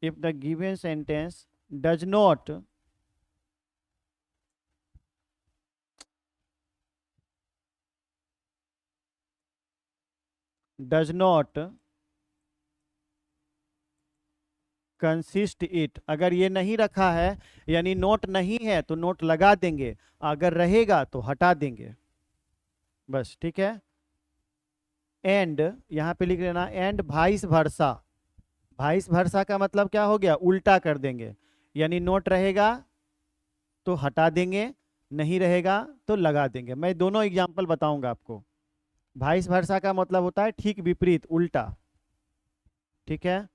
if the given sentence does not consist it. अगर ये नहीं रखा है, यानी नोट नहीं है तो नोट लगा देंगे, अगर रहेगा तो हटा देंगे, बस। ठीक है, एंड यहाँ पे लिख लेना, and vice versa. Vice versa का मतलब क्या हो गया, उल्टा कर देंगे। यानी नोट रहेगा तो हटा देंगे, नहीं रहेगा तो लगा देंगे। मैं दोनों एग्जाम्पल बताऊंगा आपको। वाइस वर्सा का मतलब होता है ठीक विपरीत, उल्टा। ठीक है,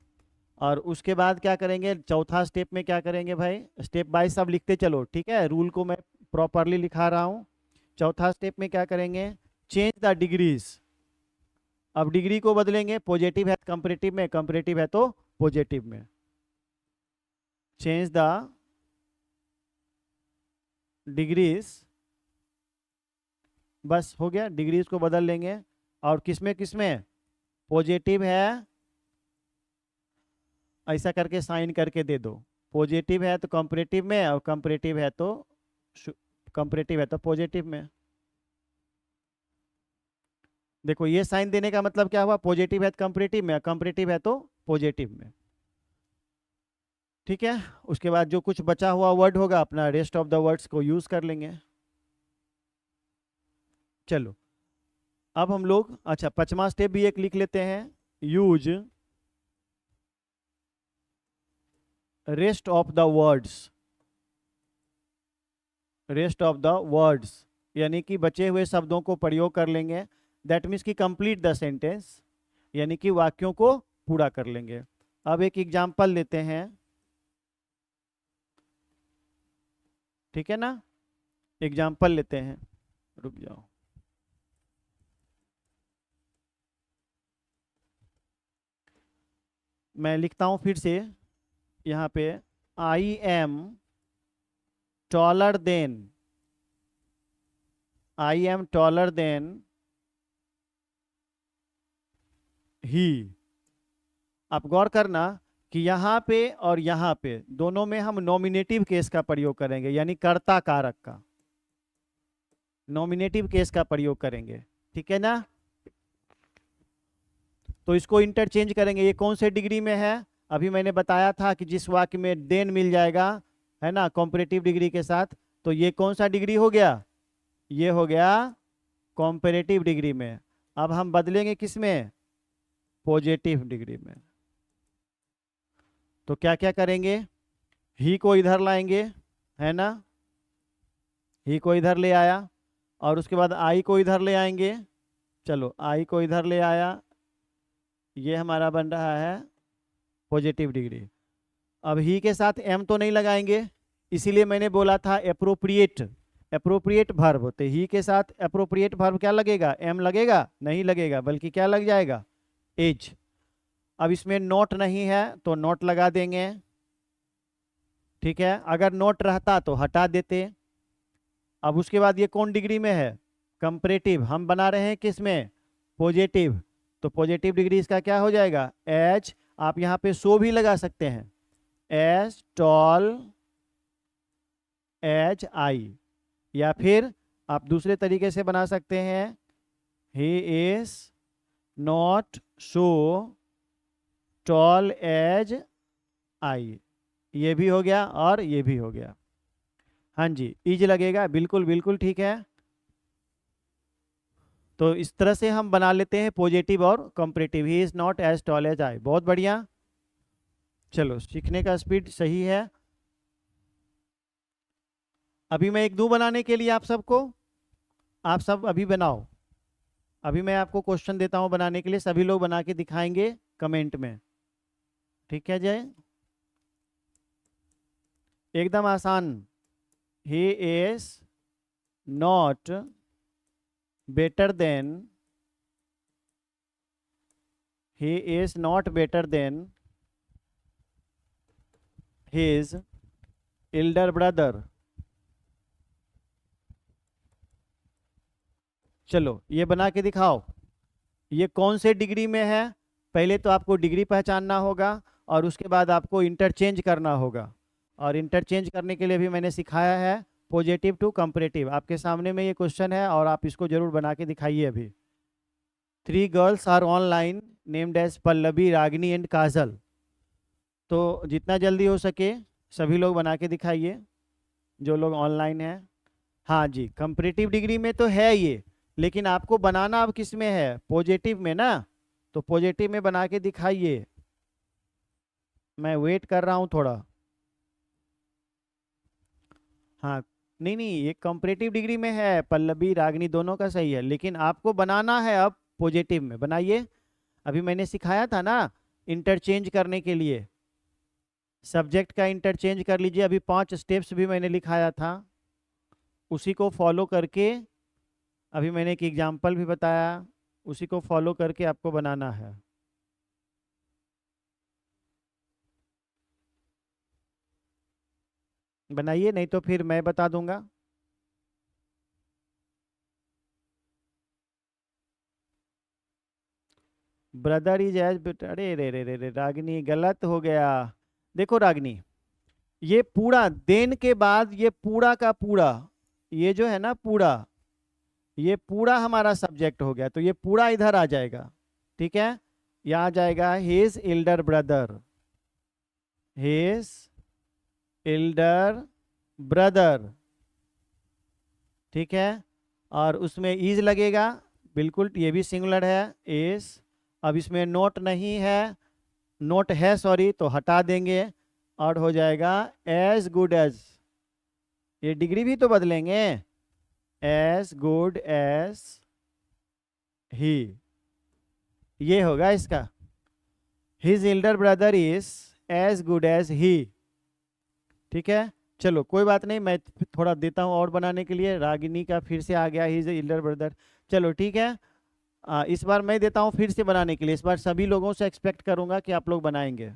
और उसके बाद क्या करेंगे, चौथा स्टेप में क्या करेंगे भाई, स्टेप बाय सब लिखते चलो, ठीक है, रूल को मैं प्रॉपरली लिखा रहा हूँ। चौथा स्टेप में क्या करेंगे, चेंज द डिग्रीज। अब डिग्री को बदलेंगे, पॉजिटिव है कंपैरेटिव में, कंपैरेटिव है तो पॉजिटिव में। चेंज द डिग्रीज, बस हो गया, डिग्रीज को बदल लेंगे। और किसमें किसमें, पॉजिटिव है, ऐसा करके साइन करके दे दो, पॉजिटिव है तो कंपैरेटिव में, और कंपैरेटिव है तो पॉजिटिव में। देखो ये साइन देने का मतलब क्या हुआ, पॉजिटिव है तो कंपैरेटिव में, कंपैरेटिव है तो पॉजिटिव में, ठीक है। उसके बाद जो कुछ बचा हुआ वर्ड होगा अपना रेस्ट ऑफ द वर्ड्स को यूज कर लेंगे। चलो अब हम लोग, अच्छा पांचवा स्टेप भी एक लिख लेते हैं, use rest of the words. Rest of the words यानी कि बचे हुए शब्दों को प्रयोग कर लेंगे, दैट मीन्स कि कंप्लीट द सेंटेंस, यानी कि वाक्यों को पूरा कर लेंगे। अब एक एग्जाम्पल लेते हैं, ठीक है ना, एग्जाम्पल लेते हैं, रुक जाओ, मैं लिखता हूं फिर से यहाँ पे, I am taller than, I am taller than he. आप गौर करना कि यहाँ पे और यहाँ पे दोनों में हम नॉमिनेटिव केस का प्रयोग करेंगे, यानी कर्ता कारक का नॉमिनेटिव केस का प्रयोग करेंगे, ठीक है ना। तो इसको इंटरचेंज करेंगे, ये कौन से डिग्री में है, अभी मैंने बताया था कि जिस वाक्य में देन मिल जाएगा, है ना, कॉम्परेटिव डिग्री के साथ, तो ये कौन सा डिग्री हो गया, ये हो गया कॉम्परेटिव डिग्री में। अब हम बदलेंगे किस में, पॉजिटिव डिग्री में। तो क्या क्या करेंगे, ही को इधर लाएंगे, है ना, ही को इधर ले आया, और उसके बाद आई को इधर ले आएंगे, चलो आई को इधर ले आया, ये हमारा बन रहा है पॉजिटिव डिग्री। अब ही के साथ एम तो नहीं लगाएंगे, इसीलिए मैंने बोला था एप्रोप्रिएट, एप्रोप्रिएट वर्ब, तो ही के साथ एप्रोप्रिएट वर्ब क्या लगेगा, एम लगेगा, नहीं लगेगा, बल्कि क्या लग जाएगा, एज। अब इसमें नोट नहीं है तो नोट लगा देंगे, ठीक है, अगर नोट रहता तो हटा देते। अब उसके बाद ये कौन डिग्री में है, कंपैरेटिव, हम बना रहे हैं किस में, पॉजिटिव, तो पॉजिटिव डिग्री इसका क्या हो जाएगा, एज। आप यहाँ पे सो भी लगा सकते हैं, एज टॉल एज आई, या फिर आप दूसरे तरीके से बना सकते हैं, he is not so tall as I, ये भी हो गया और ये भी हो गया, हाँ जी, इज लगेगा, बिल्कुल बिल्कुल ठीक है। तो इस तरह से हम बना लेते हैं पॉजिटिव और comparative, he is not as tall as I, बहुत बढ़िया। चलो सीखने का स्पीड सही है। अभी मैं एक दूं बनाने के लिए आप सबको, आप सब अभी बनाओ, अभी मैं आपको क्वेश्चन देता हूं बनाने के लिए, सभी लोग बना के दिखाएंगे कमेंट में, ठीक है जय, एकदम आसान, ही is not better than, he is not better than his elder brother। चलो ये बना के दिखाओ, ये कौन से डिग्री में है, पहले तो आपको डिग्री पहचानना होगा और उसके बाद आपको इंटरचेंज करना होगा, और इंटरचेंज करने के लिए भी मैंने सिखाया है पॉजिटिव टू कंपैरेटिव। आपके सामने में ये क्वेश्चन है और आप इसको जरूर बना के दिखाइए। अभी 3 girls are online named as Pallavi, Ragini and Kajal. तो जितना जल्दी हो सके सभी लोग बना के दिखाइए जो लोग ऑनलाइन हैं। हाँ जी, कंपैरेटिव डिग्री में तो है ये, लेकिन आपको बनाना अब किस में है, पॉजिटिव में ना, तो पॉजिटिव में बना के दिखाइए। मैं वेट कर रहा हूँ थोड़ा। हाँ, नहीं नहीं, ये कंपैरेटिव डिग्री में है, पल्लवी रागिनी दोनों का सही है, लेकिन आपको बनाना है अब पॉजिटिव में, बनाइए। अभी मैंने सिखाया था ना, इंटरचेंज करने के लिए सब्जेक्ट का इंटरचेंज कर लीजिए। अभी 5 स्टेप्स भी मैंने लिखाया था, उसी को फॉलो करके, अभी मैंने एक एग्जाम्पल भी बताया, उसी को फॉलो करके आपको बनाना है। बनाइए, नहीं तो फिर मैं बता दूंगा। ब्रदर इज एज, अरे रे रे रे रे रागिनी, गलत हो गया। देखो रागिनी, ये पूरा देन के बाद ये पूरा का पूरा, ये जो है ना पूरा, ये पूरा हमारा सब्जेक्ट हो गया, तो ये पूरा इधर आ जाएगा। ठीक है, यहाँ आ जाएगा his elder brother, his elder brother. ठीक है, और उसमें इज लगेगा, बिल्कुल ये भी सिंगुलर है, इज। अब इसमें नोट नहीं है, नोट है सॉरी, तो हटा देंगे और हो जाएगा एज गुड एज। ये डिग्री भी तो बदलेंगे, एज गुड एज ही, ये होगा इसका। His elder brother is as good as he. ठीक है, चलो कोई बात नहीं, मैं थोड़ा देता हूँ और बनाने के लिए। रागिनी का फिर से आ गया हिज एल्डर ब्रदर, चलो ठीक है। इस बार मैं देता हूँ फिर से बनाने के लिए। इस बार सभी लोगों से एक्सपेक्ट करूंगा कि आप लोग बनाएंगे।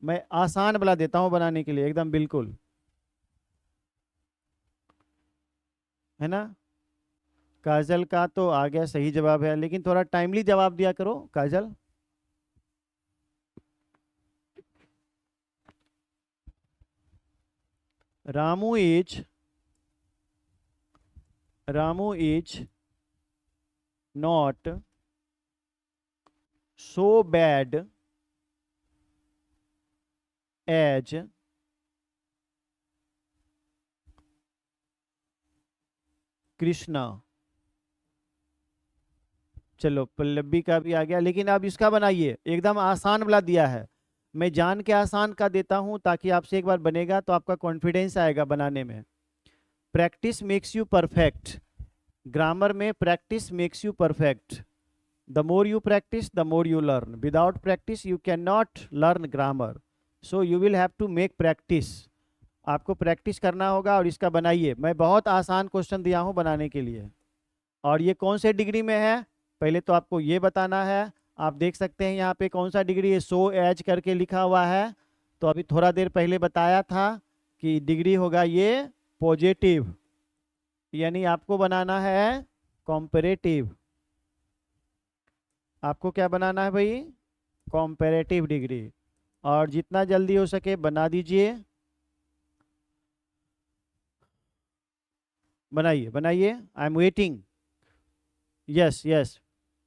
मैं आसान वाला देता हूँ बनाने के लिए, एकदम बिल्कुल, है ना। काजल का तो आ गया सही जवाब है, लेकिन थोड़ा टाइमली जवाब दिया करो Kajal. Ramu is, Ramu is not so bad as Krishna. चलो पल्लवी का भी आ गया, लेकिन अब इसका बनाइए, एकदम आसान वाला दिया है। मैं जान के आसान का देता हूं ताकि आपसे एक बार बनेगा तो आपका कॉन्फिडेंस आएगा बनाने में। Practice makes you perfect, grammar में practice makes you perfect. The more you practice the more you learn, without practice you can not learn grammar, so you will have to make practice. आपको प्रैक्टिस करना होगा और इसका बनाइए। मैं बहुत आसान क्वेश्चन दिया हूं बनाने के लिए। और ये कौन से डिग्री में है, पहले तो आपको ये बताना है। आप देख सकते हैं यहाँ पे कौन सा डिग्री है, सो एज करके लिखा हुआ है। तो अभी थोड़ा देर पहले बताया था कि डिग्री होगा ये पॉजिटिव, यानी आपको बनाना है कॉम्पेरेटिव। आपको क्या बनाना है भाई, कॉम्पेरेटिव डिग्री। और जितना जल्दी हो सके बना दीजिए, बनाइए बनाइए, I am waiting. Yes yes,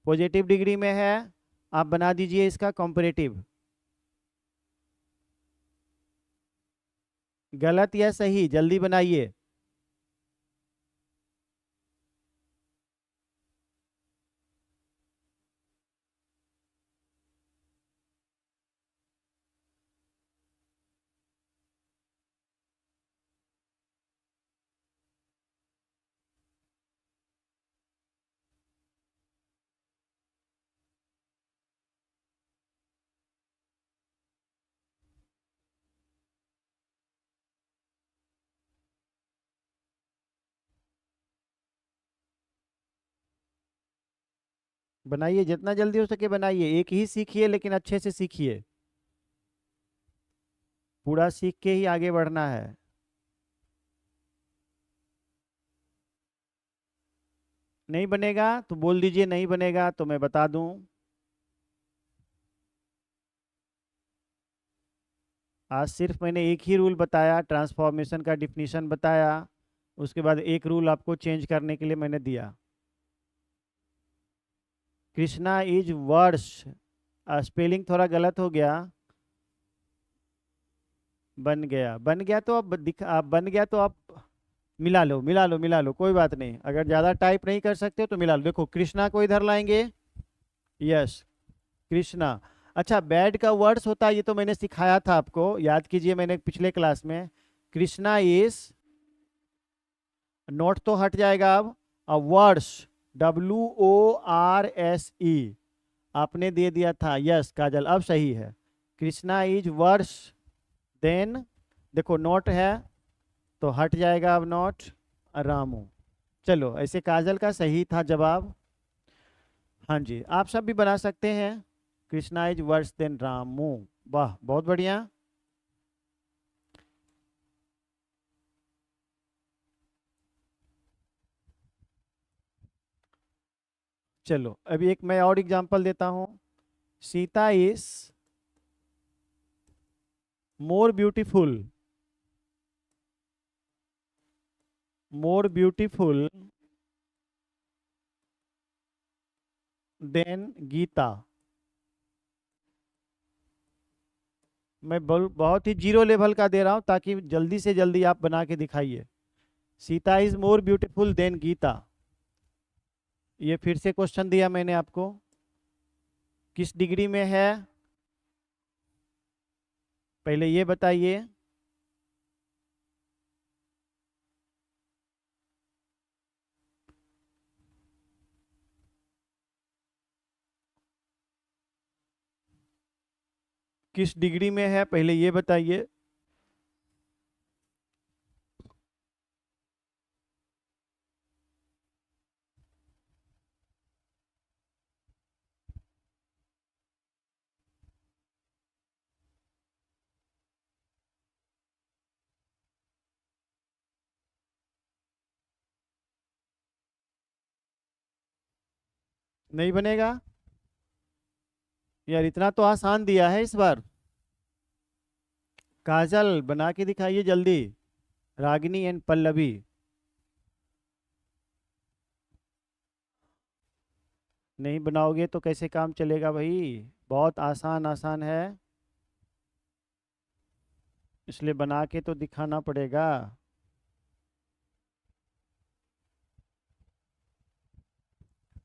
positive degree में है, आप बना दीजिए इसका कॉम्पेरेटिव। गलत या सही, जल्दी बनाइए। बनाइए, जितना जल्दी हो सके बनाइए। एक ही सीखिए लेकिन अच्छे से सीखिए, पूरा सीख के ही आगे बढ़ना है। नहीं बनेगा तो बोल दीजिए, नहीं बनेगा तो मैं बता दूं। आज सिर्फ मैंने एक ही रूल बताया, ट्रांसफॉर्मेशन का डिफिनीशन बताया, उसके बाद एक रूल आपको चेंज करने के लिए मैंने दिया। कृष्णा इज वर्स, स्पेलिंग थोड़ा गलत हो गया। बन गया, बन गया तो अब बन गया तो आप मिला लो मिला लो मिला लो, कोई बात नहीं। अगर ज़्यादा टाइप नहीं कर सकते हो तो मिला लो। देखो कृष्णा को इधर लाएंगे, यस कृष्णा। अच्छा, बैड का वर्ड्स होता है, ये तो मैंने सिखाया था आपको, याद कीजिए मैंने पिछले क्लास में। कृष्णा इज, नोट तो हट जाएगा अब वर्ड्स, WORSE, आपने दे दिया था, यस काजल अब सही है। कृष्णा इज वर्स देन, देखो नोट है तो हट जाएगा अब नोट, रामू। चलो ऐसे काजल का सही था जवाब। हाँ जी, आप सब भी बना सकते हैं, Krishna is worse than Ramu. वाह बहुत बढ़िया। चलो अभी एक मैं और एग्जांपल देता हूँ। Sita is more beautiful, more beautiful than Gita. मैं बहुत ही जीरो लेवल का दे रहा हूँ ताकि जल्दी से जल्दी आप बना के दिखाइए। Sita is more beautiful than Gita. ये फिर से क्वेश्चन दिया मैंने आपको, किस डिग्री में है पहले ये बताइए। किस डिग्री में है पहले ये बताइए। नहीं बनेगा यार, इतना तो आसान दिया है इस बार। काजल बना के दिखाइए जल्दी, रागिनी एंड पल्लवी। नहीं बनाओगे तो कैसे काम चलेगा भाई, बहुत आसान आसान है, इसलिए बना के तो दिखाना पड़ेगा।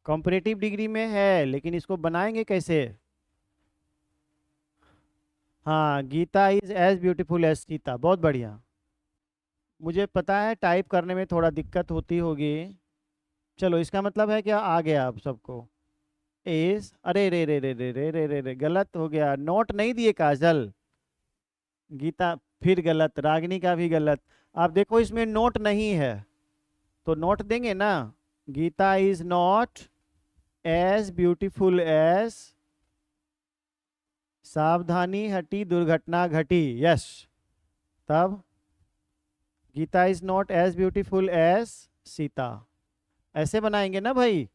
कॉम्परेटिव डिग्री में है लेकिन इसको बनाएंगे कैसे। हाँ, Gita is as beautiful as Sita, बहुत बढ़िया। मुझे पता है टाइप करने में थोड़ा दिक्कत होती होगी। चलो इसका मतलब है क्या, आ गया आप सबको। इज, अरे रे रे रे रे रे रे रे रे, गलत हो गया, नोट नहीं दिए काजल। गीता फिर गलत, रागिनी का भी गलत। आप देखो इसमें नोट नहीं है तो नोट देंगे ना। Gita is not as beautiful as, सावधानी हटी दुर्घटना घटी, यस। तब Gita is not as beautiful as Sita, ऐसे बनाएंगे ना भाई,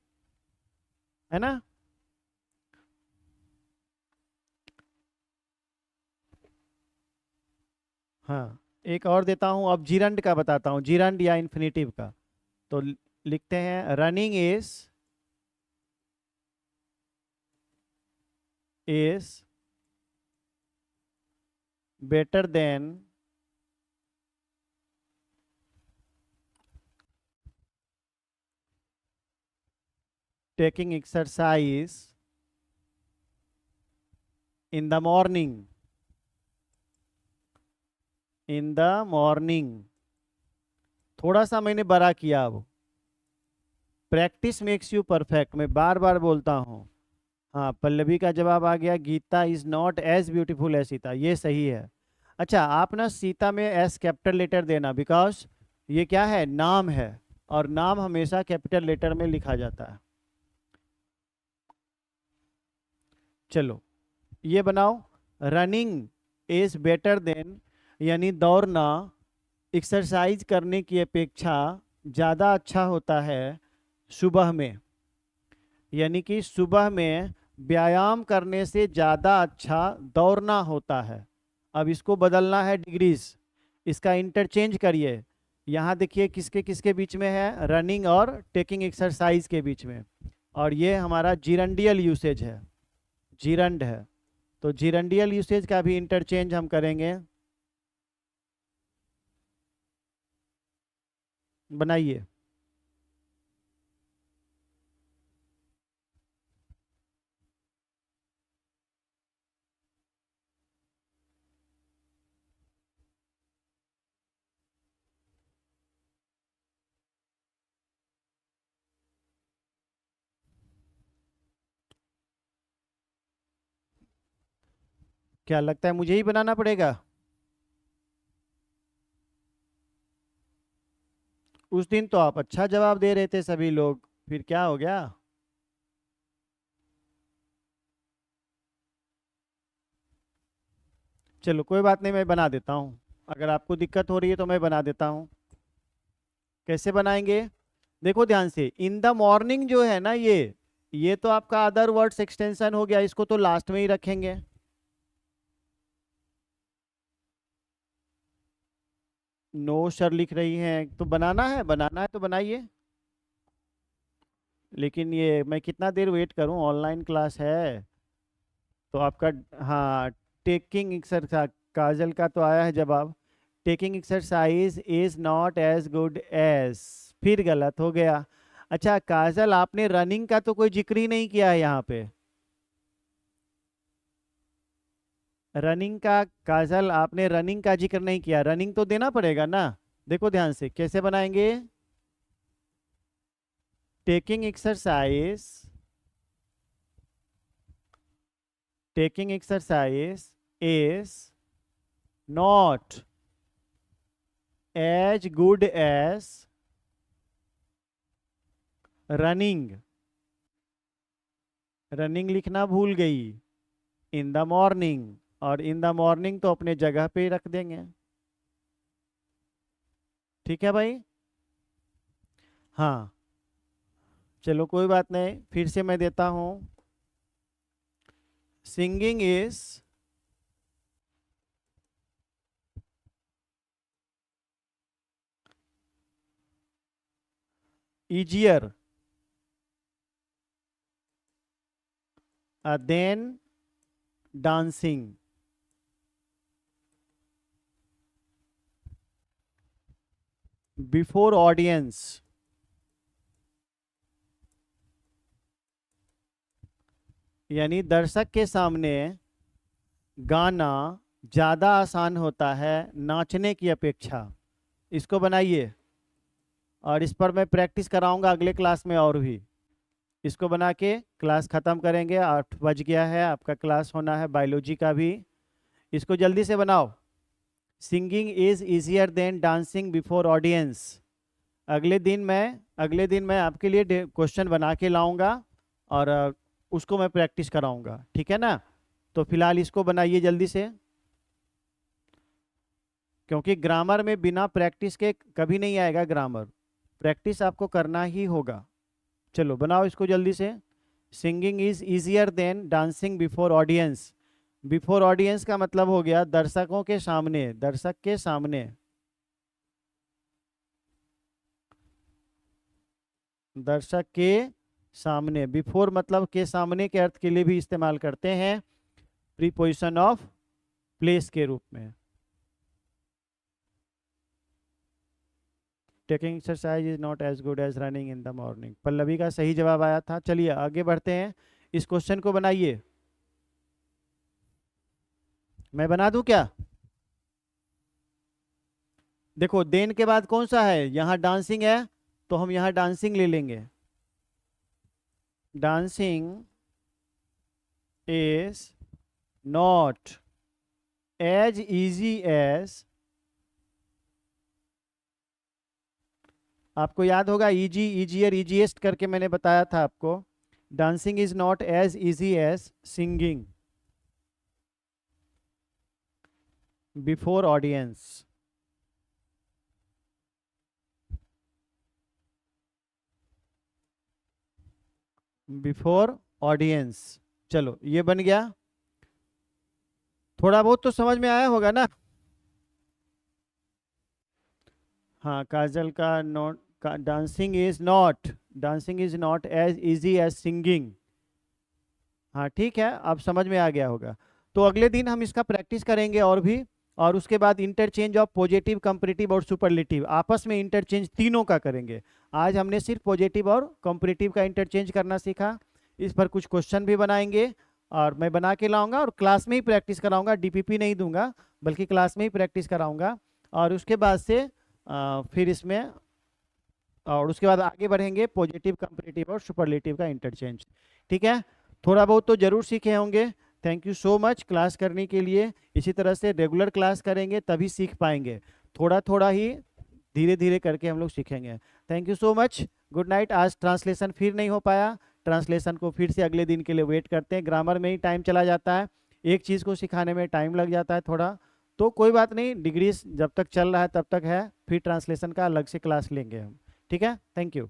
है ना। हाँ, एक और देता हूँ, अब जीरंड का बताता हूँ, जीरंड या इन्फिनेटिव का। तो लिखते हैं running is better than taking exercise in the morning, in the morning. थोड़ा सा मैंने बड़ा किया, अब प्रैक्टिस मेक्स यू परफेक्ट, मैं बार बार बोलता हूँ। हाँ, पल्लवी का जवाब आ गया, Gita is not as beautiful as Sita, ये सही है। अच्छा, आप ना सीता में एस कैपिटल लेटर देना, बिकॉज ये क्या है, नाम है, और नाम हमेशा कैपिटल लेटर में लिखा जाता है। चलो ये बनाओ, रनिंग इज बेटर देन, यानी दौड़ना एक्सरसाइज करने की अपेक्षा ज़्यादा अच्छा होता है सुबह में, यानी कि सुबह में व्यायाम करने से ज़्यादा अच्छा दौड़ना होता है। अब इसको बदलना है डिग्रीज, इसका इंटरचेंज करिए। यहाँ देखिए किसके किसके बीच में है, रनिंग और टेकिंग एक्सरसाइज के बीच में, और ये हमारा जीरंडियल यूसेज है, जीरंड है। तो जीरंडियल यूसेज का भी इंटरचेंज हम करेंगे, बनाइए। क्या लगता है मुझे ही बनाना पड़ेगा? उस दिन तो आप अच्छा जवाब दे रहे थे सभी लोग, फिर क्या हो गया? चलो कोई बात नहीं, मैं बना देता हूँ। अगर आपको दिक्कत हो रही है तो मैं बना देता हूँ। कैसे बनाएंगे? देखो ध्यान से, इन द मॉर्निंग जो है ना, ये तो आपका अदर वर्ड्स एक्सटेंशन हो गया, इसको तो लास्ट में ही रखेंगे। नो सर लिख रही हैं तो बनाना है तो बनाइए। लेकिन ये मैं कितना देर वेट करूं, ऑनलाइन क्लास है तो आपका। हाँ, टेकिंग एक्सरसाइज, काजल का तो आया है जवाब। Taking exercise is not as good as, फिर गलत हो गया। अच्छा काजल, आपने रनिंग का तो कोई जिक्र ही नहीं किया है यहाँ पे। रनिंग का, काजल आपने रनिंग का जिक्र नहीं किया, रनिंग तो देना पड़ेगा ना। देखो ध्यान से कैसे बनाएंगे। Taking exercise, taking exercise is not as good as running. Running लिखना भूल गई। इन द मॉर्निंग, और इन द मॉर्निंग तो अपने जगह पे ही रख देंगे। ठीक है भाई। हाँ, चलो कोई बात नहीं, फिर से मैं देता हूँ। Singing is easier than dancing before audience। यानी दर्शक के सामने गाना ज़्यादा आसान होता है नाचने की अपेक्षा। इसको बनाइए, और इस पर मैं प्रैक्टिस कराऊंगा अगले क्लास में और भी। इसको बना के क्लास ख़त्म करेंगे, 8 बज गया है, आपका क्लास होना है बायोलॉजी का भी। इसको जल्दी से बनाओ। Singing is easier than dancing before audience. अगले दिन मैं आपके लिए क्वेश्चन बना के लाऊंगा, और उसको मैं प्रैक्टिस कराऊंगा, ठीक है ना। तो फिलहाल इसको बनाइए जल्दी से, क्योंकि ग्रामर में बिना प्रैक्टिस के कभी नहीं आएगा ग्रामर। प्रैक्टिस आपको करना ही होगा। चलो बनाओ इसको जल्दी से। Singing is easier than dancing before audience. Before audience का मतलब हो गया दर्शकों के सामने, दर्शक के सामने, दर्शक के सामने। बिफोर मतलब के सामने के अर्थ के लिए भी इस्तेमाल करते हैं, प्रीपोजिशन ऑफ प्लेस के रूप में। Taking exercise is not as good as running in the morning, Pallavi का सही जवाब आया था। चलिए आगे बढ़ते हैं, इस क्वेश्चन को बनाइए। मैं बना दूं क्या? देखो देन के बाद कौन सा है, यहाँ डांसिंग है, तो हम यहाँ डांसिंग ले लेंगे। Dancing is not as easy as, आपको याद होगा इजी, इजियर, इजीएस्ट करके मैंने बताया था आपको। Dancing is not as easy as singing before audience. Before audience, चलो ये बन गया। थोड़ा बहुत तो समझ में आया होगा ना। हाँ काजल का not, dancing is not as easy as singing. हाँ ठीक है, अब समझ में आ गया होगा। तो अगले दिन हम इसका प्रैक्टिस करेंगे और भी, और उसके बाद इंटरचेंज ऑफ पॉजिटिव, कंपैरेटिव और सुपरलेटिव, आपस में इंटरचेंज तीनों का करेंगे। आज हमने सिर्फ पॉजिटिव और कंपैरेटिव का इंटरचेंज करना सीखा। इस पर कुछ क्वेश्चन भी बनाएंगे, और मैं बना के लाऊंगा और क्लास में ही प्रैक्टिस कराऊंगा, डीपीपी नहीं दूंगा, बल्कि क्लास में ही प्रैक्टिस कराऊंगा। और उसके बाद से फिर इसमें, और उसके बाद आगे बढ़ेंगे पॉजिटिव, कंपैरेटिव और सुपरलेटिव का इंटरचेंज। ठीक है, थोड़ा बहुत तो जरूर सीखे होंगे। Thank you so much class करने के लिए। इसी तरह से रेगुलर क्लास करेंगे तभी सीख पाएंगे, थोड़ा थोड़ा ही धीरे धीरे करके हम लोग सीखेंगे। Thank you so much, good night. आज ट्रांसलेशन फिर नहीं हो पाया, ट्रांसलेशन को फिर से अगले दिन के लिए वेट करते हैं। ग्रामर में ही टाइम चला जाता है, एक चीज़ को सिखाने में टाइम लग जाता है थोड़ा, तो कोई बात नहीं, डिग्री जब तक चल रहा है तब तक है, फिर ट्रांसलेशन का अलग से क्लास लेंगे हम। ठीक है, थैंक यू।